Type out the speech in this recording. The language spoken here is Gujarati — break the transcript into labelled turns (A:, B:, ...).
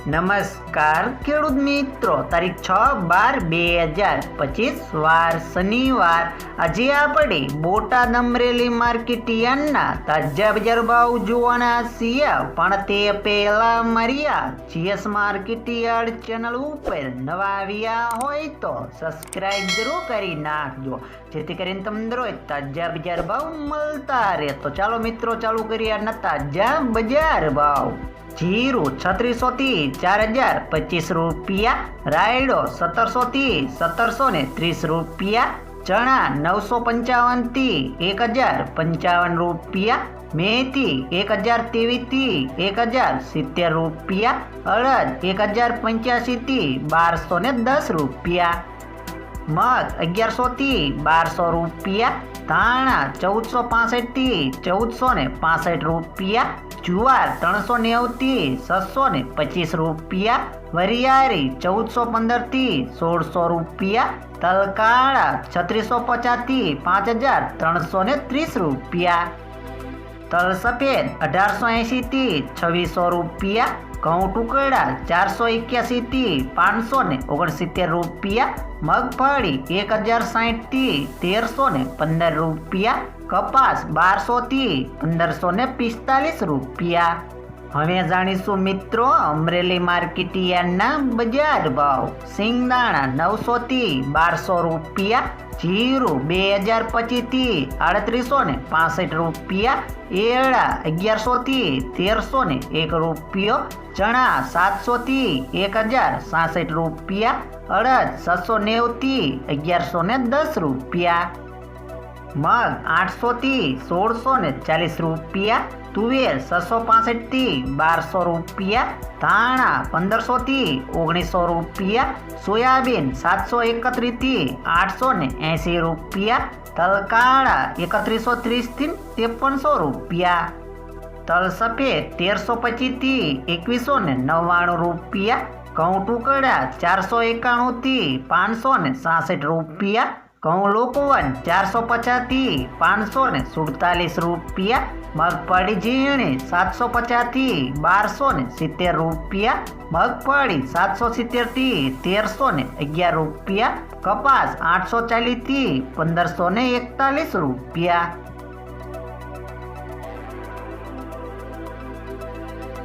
A: નમસ્કાર ખેડૂત મિત્રો, તારીખ 6/12/2025 વાર શનિવાર. આજે આપણે બોટાદ અમરેલી માર્કેટ યાર્ડના તાજા બજાર ભાવ જોવાના છીએ, પણ તે પહેલા મારી આ જીએસ માર્કેટ યાર્ડ ચેનલ ઉપર નવા આવ્યા હોય તો સબસ્ક્રાઇબ જરૂર કરી નાખજો, જેથી કરીને તમને રોજ તાજા બજાર ભાવ મળતા રહે. તો ચાલો મિત્રો, ચાલુ કરીએ આજના તાજા બજાર ભાવ. જીરું 3600 થી 4025 રૂપિયા, રાયડો 1700 થી 1730 રૂપિયા, ચણા 955 થી 1055 રૂપિયા, મેથી 1023 થી 1070 રૂપિયા, અડદ 1085 થી 1210 રૂપિયા, મગ 1100 થી 1200 રૂપિયા, ધાણા 1465 થી 1465 રૂપિયા, જુવાર 390 થી 625 રૂપિયા, વરિયાળી 1415 થી 1600 રૂપિયા, તલકાળા 3650 થી 5330 રૂપિયા, તલ સફેદ 1880 થી 2600 રૂપિયા, ઘઉં ટુકડા 481 થી 569 રૂપિયા, મગફળી 1060 થી 1315 રૂપિયા, કપાસ 1200 થી 1545 રૂપિયા. હવે જાણીશું મિત્રો અમરેલી માર્કેટ યાર્ડના બજાર ભાવ. સિંગદાણા 900 થી 1200 રૂપિયા, જીરું 2025 થી 3865 રૂપિયા, એરડા 1100 થી 1301 રૂપિયો, ચણા 700 થી 1066 રૂપિયા, અડદ 690 થી 1110 રૂપિયા, મગ 800 થી 1640 રૂપિયા, તુવેર 665 થી 1200 રૂપિયા, ધાણા 1500 થી 1900 રૂપિયા, સોયાબીન 731 થી 880 રૂપિયા, તલકાળા 3130 થી 5300 રૂપિયા, તલ સફેદ 1325 થી 2199 રૂપિયા, ઘઉં ટુકડા 491 થી 566 રૂપિયા, ઘઉં લોકવન 450 થી 547 રૂપિયા, મગફળી ઝીણી 750 થી 1270 રૂપિયા, મગફળી 770 થી 1311 રૂપિયા, કપાસ 840 થી 1541 રૂપિયા.